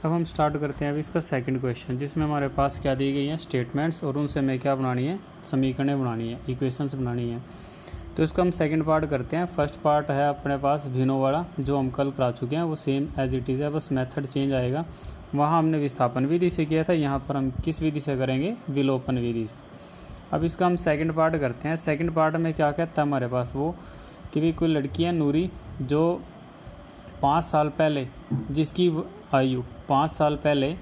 अब हम स्टार्ट करते हैं अभी इसका सेकंड क्वेश्चन, जिसमें हमारे पास क्या दी गई हैं स्टेटमेंट्स, और उनसे हमें क्या बनानी है, समीकरणें बनानी है, इक्वेशंस बनानी है। तो इसको हम सेकंड पार्ट करते हैं। फर्स्ट पार्ट है अपने पास भिन्नों वाला, जो हम कल करा चुके हैं, वो सेम एज इट इज़ है, बस मेथड चेंज आएगा। वहाँ हमने विस्थापन विधि से किया था, यहाँ पर हम किस विधि से करेंगे, विलोपन विधि से। अब इसका हम सेकंड पार्ट करते हैं। सेकंड पार्ट में क्या कहता है हमारे पास वो, कि भाई कोई लड़की है नूरी, जो 5 साल पहले, जिसकी आयु 5 साल पहले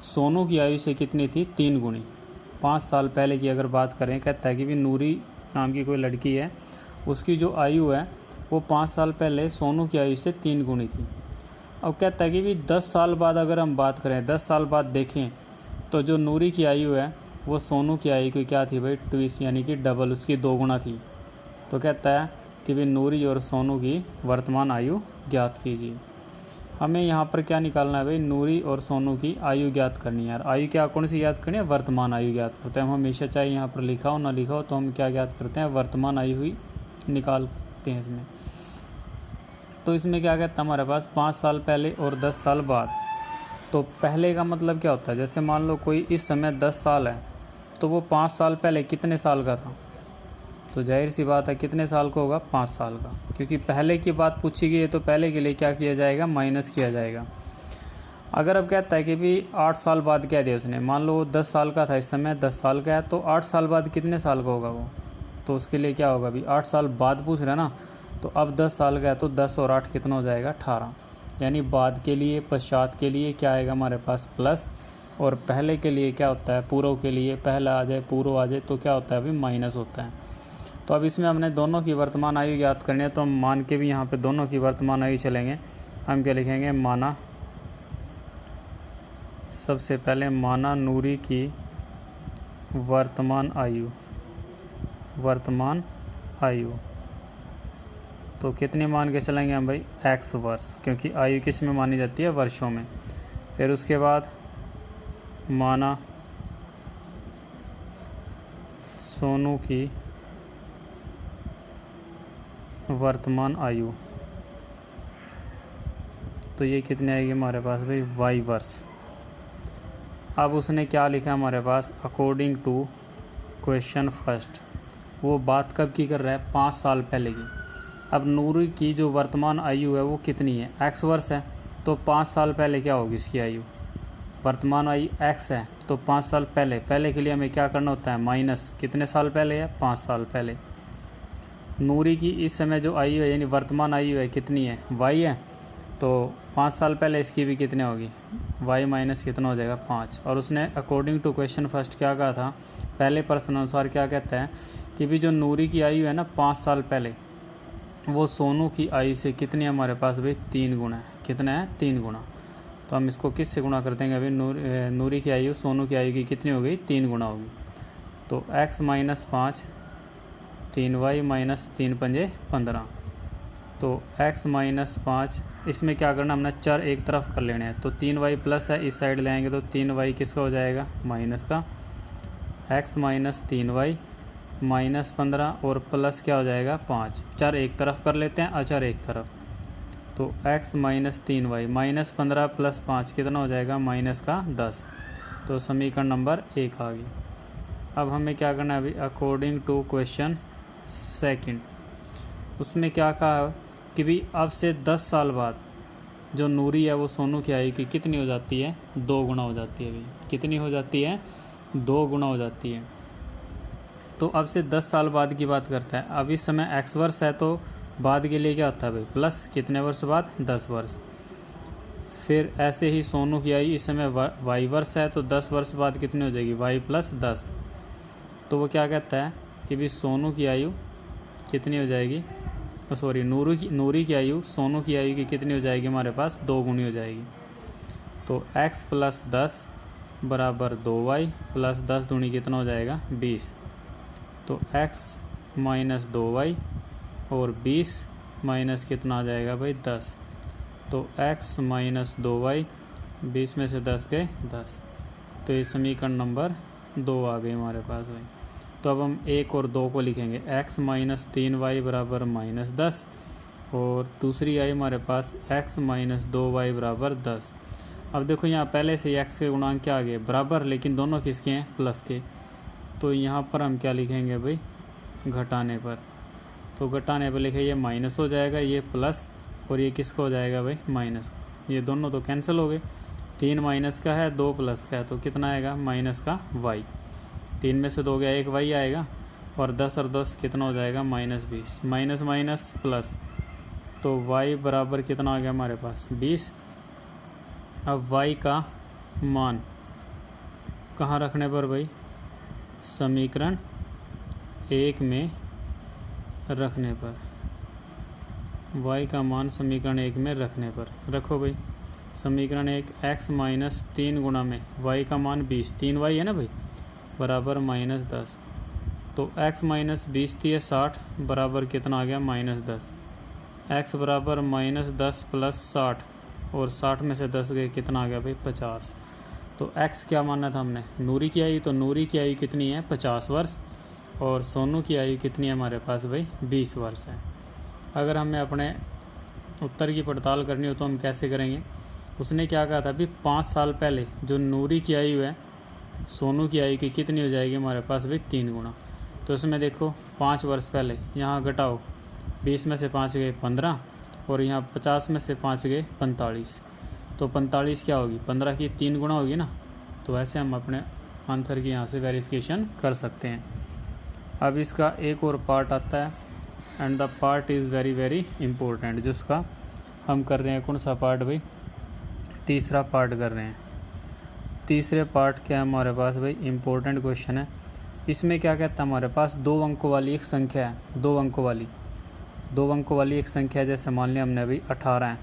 सोनू की आयु से कितनी थी, 3 गुनी। 5 साल पहले की अगर बात करें, कहता है कि भी नूरी नाम की कोई लड़की है, उसकी जो आयु है वो 5 साल पहले सोनू की आयु से 3 गुनी थी। अब कहता है कि भी 10 साल बाद अगर हम बात करें, 10 साल बाद देखें, तो जो नूरी की आयु है वो सोनू की आयु की क्या थी भाई, ट्विस, यानी कि डबल, उसकी 2 गुना थी। तो कहता है कि भी नूरी और सोनू की वर्तमान आयु ज्ञात कीजिए। हमें यहाँ पर क्या निकालना है भाई, नूरी और सोनू की आयु ज्ञात करनी है यार। आयु क्या कौन सी ज्ञात करनी है, वर्तमान आयु ज्ञात करते हैं हम हमेशा, चाहे यहाँ पर लिखा हो ना लिखा हो, तो हम क्या ज्ञात करते हैं, वर्तमान आयु ही निकालते हैं इसमें। तो इसमें क्या कहता है हमारे पास 5 साल पहले और 10 साल बाद। तो पहले का मतलब क्या होता है, जैसे मान लो कोई इस समय 10 साल है, तो वो 5 साल पहले कितने साल का था, तो जाहिर सी बात है कितने साल का होगा, 5 साल का, क्योंकि पहले की बात पूछी गई है, तो पहले के लिए क्या किया जाएगा, माइनस किया जाएगा। अगर अब कहता है कि भी 8 साल बाद कह दिया उसने, मान लो वो 10 साल का था इस समय, 10 साल का है, तो 8 साल बाद कितने साल का होगा वो, तो उसके लिए क्या होगा, अभी 8 साल बाद पूछ रहे हैं ना, तो अब 10 साल का है, तो 10 और 8 कितना हो जाएगा, 18। यानी बाद के लिए, पश्चात के लिए क्या आएगा हमारे पास, प्लस, और पहले के लिए क्या होता है, पूर्व के लिए, पहला आ जाए पूर्व आ जाए, तो क्या होता है अभी, माइनस होता है। तो अब इसमें हमने दोनों की वर्तमान आयु ज्ञात करनी है, तो हम मान के भी यहाँ पे दोनों की वर्तमान आयु चलेंगे। हम क्या लिखेंगे, माना, सबसे पहले माना नूरी की वर्तमान आयु, वर्तमान आयु, तो कितनी मान के चलेंगे हम भाई, x वर्ष, क्योंकि आयु किस में मानी जाती है, वर्षों में। फिर उसके बाद माना सोनू की वर्तमान आयु, तो ये कितनी आएगी हमारे पास भाई, y वर्ष। अब उसने क्या लिखा हमारे पास, अकॉर्डिंग टू क्वेश्चन फर्स्ट, वो बात कब की कर रहा है, 5 साल पहले की। अब नूरी की जो वर्तमान आयु है वो कितनी है, x वर्ष है, तो 5 साल पहले क्या होगी उसकी आयु, वर्तमान आयु x है, तो 5 साल पहले, पहले के लिए हमें क्या करना होता है, माइनस, कितने साल पहले है, 5 साल पहले। नूरी की इस समय जो आयु है, यानी वर्तमान आयु है, कितनी है, y है, तो 5 साल पहले इसकी भी कितने होगी, y माइनस कितना हो जाएगा, 5। और उसने अकॉर्डिंग टू क्वेश्चन फर्स्ट क्या कहा था, पहले प्रश्न अनुसार क्या कहता है, कि भी जो नूरी की आयु है ना 5 साल पहले, वो सोनू की आयु से कितनी हमारे पास भाई, 3 गुना है। कितना है, 3 गुना। तो हम इसको किस से गुणा कर देंगे अभी, नूरी की आयु सोनू की आयु की कितनी हो गई, 3 गुना होगी। तो x माइनस 5, 3y माइनस 3 पंजे 15, तो x माइनस 5, इसमें क्या करना, हमने चर एक तरफ कर लेने हैं, तो 3y प्लस है, इस साइड ले आएंगे, तो 3y किसका हो जाएगा, माइनस का, x माइनस 3y माइनस 15, और प्लस क्या हो जाएगा, 5। चर एक तरफ कर लेते हैं, अचर एक तरफ, तो x minus 3y minus 15 plus 5 कितना हो जाएगा, माइनस का 10। तो समीकरण नंबर 1 आ गई। अब हमें क्या करना है अभी, अकॉर्डिंग टू क्वेश्चन सेकंड, उसमें क्या कहा कि भी अब से 10 साल बाद जो नूरी है वो सोनू की आयु की कितनी हो जाती है, 2 गुना हो जाती है। अभी कितनी हो जाती है, 2 गुना हो जाती है। तो अब से 10 साल बाद की बात करता है। अब इस समय x वर्ष है, तो बाद के लिए क्या होता है भाई, प्लस, कितने वर्ष बाद, 10 वर्ष। फिर ऐसे ही सोनू की आयु इस समय y वर्ष है, तो 10 वर्ष बाद कितनी हो जाएगी, y प्लस 10। तो वो क्या कहता है कि भी सोनू की आयु कितनी हो जाएगी, सॉरी नूरी की आयु सोनू की आयु की कितनी हो जाएगी हमारे पास, 2 गुनी हो जाएगी। तो x प्लस 10 बराबर 2y प्लस 10 दूनी कितना हो जाएगा, 20। तो x माइनस 2y और 20 माइनस कितना आ जाएगा भाई, 10। तो x माइनस 2y, 20 में से 10 गए 10। तो ये समीकरण नंबर 2 आ गई हमारे पास भाई। तो अब हम 1 और 2 को लिखेंगे, x माइनस 3y बराबर माइनस 10, और दूसरी आई हमारे पास x माइनस 2y बराबर 10। अब देखो यहाँ पहले से x के गुणांक क्या आ गए बराबर, लेकिन दोनों किसके हैं प्लस के। तो यहाँ पर हम क्या लिखेंगे भाई घटाने पर, तो घटाने पर लिखे ये माइनस हो जाएगा, ये प्लस, और ये किसका हो जाएगा भाई माइनस। ये दोनों तो कैंसिल हो गए, 3 माइनस का है 2 प्लस का है, तो कितना आएगा माइनस का y। 3 में से 2 गया 1 y आएगा, और 10 और 10 कितना हो जाएगा -20, माइनस माइनस प्लस, तो y बराबर कितना आ गया हमारे पास 20। अब y का मान कहाँ रखने पर भाई, समीकरण 1 में रखने पर, y का मान समीकरण 1 में रखने पर रखो भाई। समीकरण 1 x माइनस 3 गुणा में y का मान 20, 3y है ना भाई, बराबर -10। तो x माइनस 20 थी 60 बराबर कितना आ गया -10। x बराबर -10 प्लस 60, और 60 में से 10 गए कितना आ गया भाई 50। तो x क्या मानना था हमने, नूरी की आयु, तो नूरी की आयु कितनी है 50 वर्ष, और सोनू की आयु कितनी है हमारे पास भाई 20 वर्ष है। अगर हमें अपने उत्तर की पड़ताल करनी हो तो हम कैसे करेंगे, उसने क्या कहा था अभी 5 साल पहले जो नूरी की आयु है सोनू की आयु की कितनी हो जाएगी हमारे पास भाई 3 गुना। तो इसमें देखो 5 वर्ष पहले, यहाँ घटाओ 20 में से 5 गए 15, और यहाँ 50 में से 5 गए 45, तो 45 क्या होगी 15 की 3 गुना होगी ना। तो ऐसे हम अपने आंसर की यहाँ से वेरिफिकेशन कर सकते हैं। अब इसका एक और पार्ट आता है, and the part is very very important, जिसका हम कर रहे हैं कौन सा पार्ट भाई, तीसरा पार्ट कर रहे हैं। तीसरे पार्ट क्या है हमारे पास भाई, इम्पोर्टेंट क्वेश्चन है। इसमें क्या कहता है हमारे पास 2 अंकों वाली एक संख्या है, 2 अंकों वाली एक संख्या, जैसे मान लिया हमने अभी 18 है,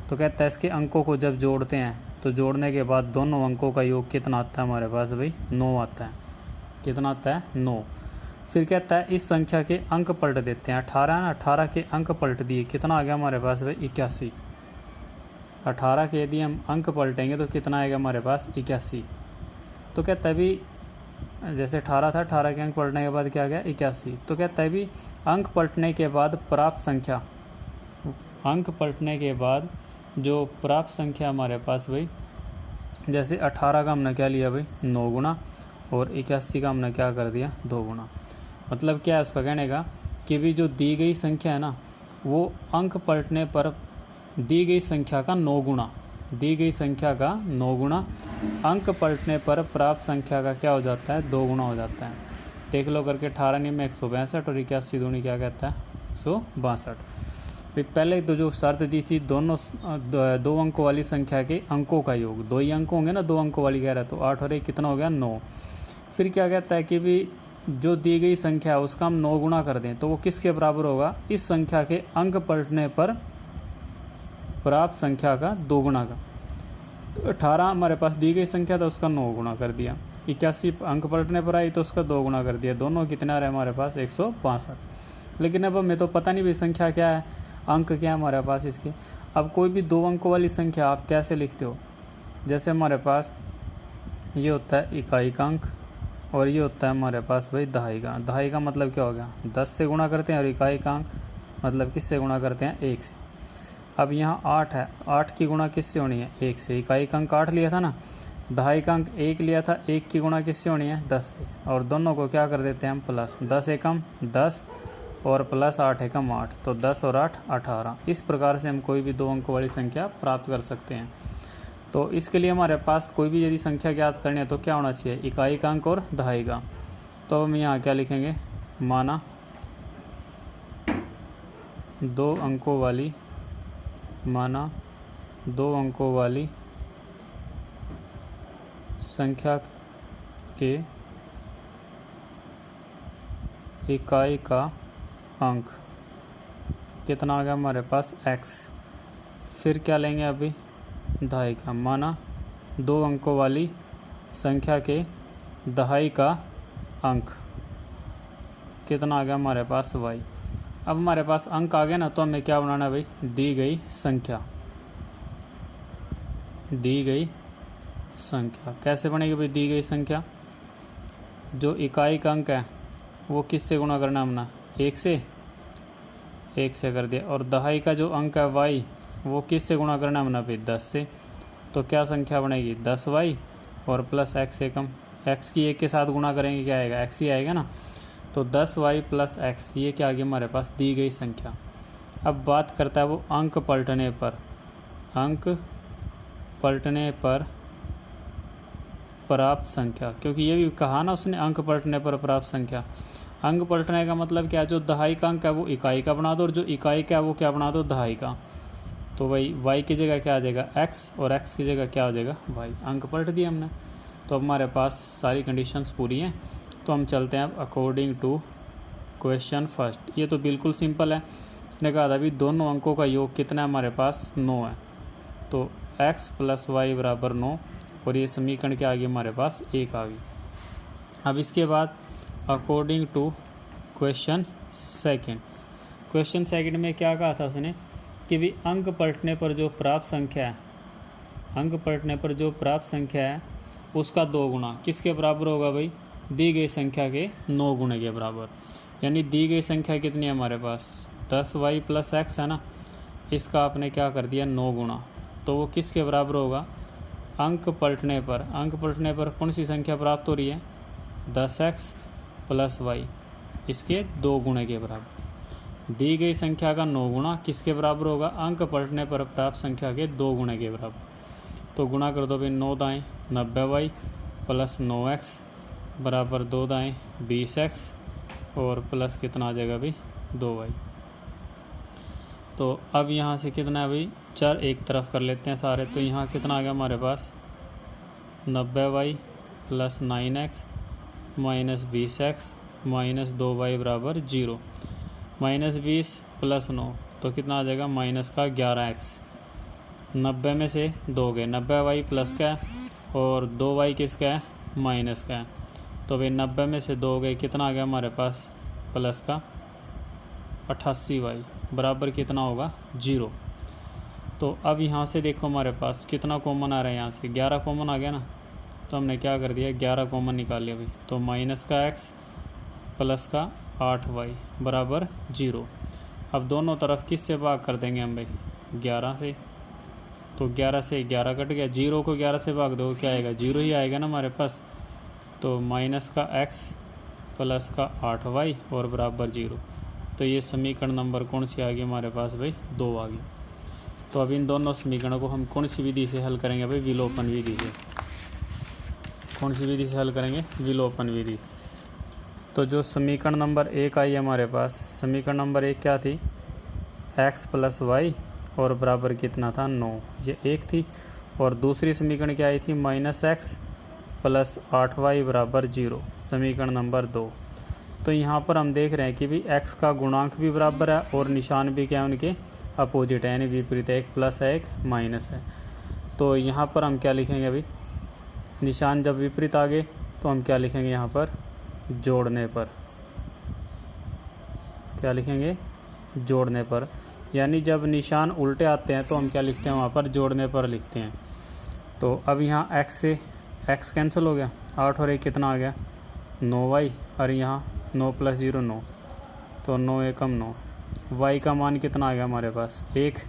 तो कहता है इसके अंकों को जब जोड़ते हैं तो जोड़ने के बाद दोनों अंकों का योग कितना आता है हमारे पास भाई 9 आता है। कितना आता है 9। फिर कहता है इस संख्या के अंक पलट देते हैं, 18 है ना, 18 के अंक पलट दिए, कितना आ गया हमारे पास भाई 81। 18 के यदि हम अंक पलटेंगे तो कितना आएगा हमारे पास 81। तो कहता है भी जैसे 18 था, 18 के अंक पलटने के बाद क्या आ गया 81। तो कहता है भी अंक पलटने के बाद प्राप्त संख्या, अंक पलटने के बाद जो प्राप्त संख्या हमारे पास भाई, जैसे 18 का हमने क्या लिया भाई 9 गुना, और 81 का हमने क्या कर दिया 2 गुना। मतलब क्या है उसका कहने का कि भी जो दी गई संख्या है ना, वो अंक पलटने पर दी गई संख्या का 9 गुना, दी गई संख्या का 9 गुना, अंक पलटने पर प्राप्त संख्या का क्या हो जाता है 2 गुना हो जाता है। देख लो करके, 18 में 162 और 81 दूनी क्या कहता है 162। फिर पहले तो जो शर्त दी थी दोनों 2 अंकों वाली संख्या के अंकों का योग, 2 ही अंक होंगे ना, 2 अंकों वाली कह रहा है, तो 8 और 1 कितना हो गया 9। फिर क्या कहता है कि भी जो दी गई संख्या है उसका हम 9 गुना कर दें तो वो किसके बराबर होगा, इस संख्या के अंक पलटने पर प्राप्त संख्या का 2 गुना का। तो 18 हमारे पास दी गई संख्या था, उसका 9 गुना कर दिया। 81 अंक पलटने पर आई तो उसका 2 गुना कर दिया। दोनों कितना आ रहा है हमारे पास 165। लेकिन अब हमें तो पता नहीं भाई संख्या क्या है, अंक क्या है हमारे पास इसके। अब कोई भी 2 अंकों वाली संख्या आप कैसे लिखते हो, जैसे हमारे पास ये होता है इकाई का अंक, और ये होता है हमारे पास भाई दहाई का। दहाई का मतलब क्या हो गया 10 से गुणा करते हैं, और इकाई का अंक मतलब किससे गुणा करते हैं 1 से। अब यहाँ 8 है, 8 की गुणा किससे होनी है 1 से। इकाई का अंक 8 लिया था ना, दहाई का अंक 1 लिया था, 1 की गुणा किससे होनी है 10 से। और दोनों को क्या कर देते हैं हम प्लस, 10 एकम 10 और प्लस 8 एकम 8, तो 10 और 8 18। इस प्रकार से हम कोई भी 2 अंकों वाली संख्या प्राप्त कर सकते हैं। तो इसके लिए हमारे पास कोई भी यदि संख्या ज्ञात करनी है तो क्या होना चाहिए, इकाई का अंक और दहाई का। तो हम यहाँ क्या लिखेंगे, माना 2 अंकों वाली, माना 2 अंकों वाली संख्या के इकाई का अंक कितना आ गया हमारे पास x। फिर क्या लेंगे अभी दहाई का, माना 2 अंकों वाली संख्या के दहाई का अंक कितना आ गया हमारे पास y। अब हमारे पास अंक आ गया ना, तो हमें क्या बनाना है भाई, दी गई संख्या। दी गई संख्या कैसे बनेगी भाई, दी गई संख्या जो इकाई का अंक है वो किससे गुणा करना हमने 1 से, 1 से कर दिया। और दहाई का जो अंक है y वो किससे गुणा करना हमने भाई 10 से। तो क्या संख्या बनेगी 10y और प्लस x से कम, x की 1 के साथ गुणा करेंगे क्या आएगा x ही आएगा ना। तो 10y प्लस x ये क्या आ गया हमारे पास दी गई संख्या। अब बात करता है वो अंक पलटने पर प्राप्त संख्या, क्योंकि ये भी कहा ना उसने अंक पलटने पर प्राप्त संख्या। अंक पलटने का मतलब क्या है, जो दहाई का अंक है वो इकाई का बना दो और जो इकाई का है वो क्या बना दो दहाई का। तो भाई y की जगह क्या आ जाएगा x और x की जगह क्या आ जाएगा y। अंक पलट दिए हमने, तो अब हमारे पास सारी कंडीशंस पूरी हैं। तो हम चलते हैं अब अकॉर्डिंग टू क्वेश्चन फर्स्ट। ये तो बिल्कुल सिंपल है, उसने कहा था भी दोनों अंकों का योग कितना है हमारे पास 9 है, तो x प्लस वाई बराबर 9 और ये समीकरण क्या आ गई हमारे पास 1 आ गई। अब इसके बाद अकॉर्डिंग टू क्वेश्चन सेकंड में क्या कहा था उसने कि भी अंक पलटने पर जो प्राप्त संख्या है उसका 2 गुना किसके बराबर होगा भाई, दी गई संख्या के 9 गुणे के बराबर। यानी दी गई संख्या कितनी है हमारे पास 10y प्लस x है ना, इसका आपने क्या कर दिया 9 गुना, तो वो किसके बराबर होगा अंक पलटने पर कौन सी संख्या प्राप्त हो रही है 10x प्लस y, इसके 2 गुणे के बराबर। दी गई संख्या का 9 गुना किसके बराबर होगा अंक पलटने पर प्राप्त संख्या के 2 गुणे के बराबर। तो गुणा कर दो भाई 9 दाएँ 90y प्लस 9x बराबर 2 दाएँ 20x और प्लस कितना आ जाएगा भाई 2y। तो अब यहाँ से कितना है भाई चर एक तरफ कर लेते हैं सारे, तो यहाँ कितना आ गया हमारे पास 90y plus 9x minus 20x minus 2y बराबर 0, माइनस 20 प्लस 9 तो कितना आ जाएगा माइनस का 11x। 90 में से 2 गए, 90y प्लस का है और 2y किसका है माइनस का है, तो भाई 90 में से 2 गए कितना आ गया हमारे पास प्लस का 88y बराबर कितना होगा 0। तो अब यहाँ से देखो हमारे पास कितना कॉमन आ रहा है, यहाँ से 11 कॉमन आ गया ना, तो हमने क्या कर दिया 11 कॉमन निकाल लिया भाई। तो माइनस का x प्लस का 8y बराबर 0। अब दोनों तरफ किस से भाग कर देंगे हम भाई 11 से, तो 11 से 11 कट गया, 0 को 11 से भाग दो क्या आएगा 0 ही आएगा ना हमारे पास। तो माइनस का x प्लस का 8y और बराबर 0। तो ये समीकरण नंबर कौन सी आ गई हमारे पास भाई 2 आ गई। तो अब इन दोनों समीकरणों को हम कौन सी विधि से हल करेंगे भाई विलोपन विधि से। कौन सी विधि से हल करेंगे विलोपन विधि। तो जो समीकरण नंबर 1 आई हमारे पास, समीकरण नंबर 1 क्या थी x प्लस वाई और बराबर कितना था 9, ये 1 थी। और दूसरी समीकरण क्या आई थी माइनस x प्लस 8y बराबर 0, समीकरण नंबर 2। तो यहाँ पर हम देख रहे हैं कि भी x का गुणांक भी बराबर है और निशान भी क्या है उनके अपोजिट है, यानी विपरीत है, एक प्लस है एक माइनस है। तो यहाँ पर हम क्या लिखेंगे अभी, निशान जब विपरीत आ गए तो हम क्या लिखेंगे यहाँ पर जोड़ने पर, क्या लिखेंगे जोड़ने पर। यानी जब निशान उल्टे आते हैं तो हम क्या लिखते हैं वहाँ पर जोड़ने पर लिखते हैं। तो अब यहाँ x से x कैंसिल हो गया, 8 और 1 कितना आ गया 9y और यहाँ 9 प्लस 0 9, तो 9 एकम 9। y का मान कितना आ गया हमारे पास 1,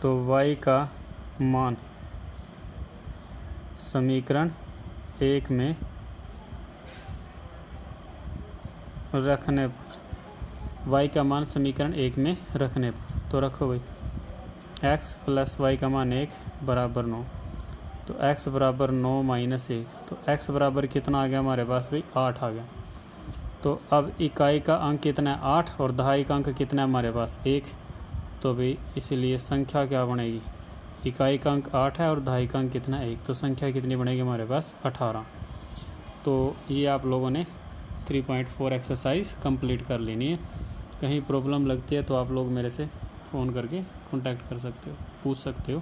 तो y का मान समीकरण 1 में रखने पर, y का मान समीकरण 1 में रखने पर, तो रखो भाई x प्लस y का मान 1 बराबर 9, तो x बराबर 9 माइनस 1, तो x बराबर कितना आ गया हमारे पास भाई 8 आ गया। तो अब इकाई का अंक कितना है 8 और दहाई का अंक कितना है हमारे पास 1, तो भाई इसीलिए संख्या क्या बनेगी, इकाई का अंक 8 है और दहाई का अंक कितना है 1, तो संख्या कितनी बनेगी हमारे पास 18। तो ये आप लोगों ने 3.4 एक्सरसाइज कंप्लीट कर लेनी है। कहीं प्रॉब्लम लगती है तो आप लोग मेरे से फ़ोन करके कांटेक्ट कर सकते हो, पूछ सकते हो।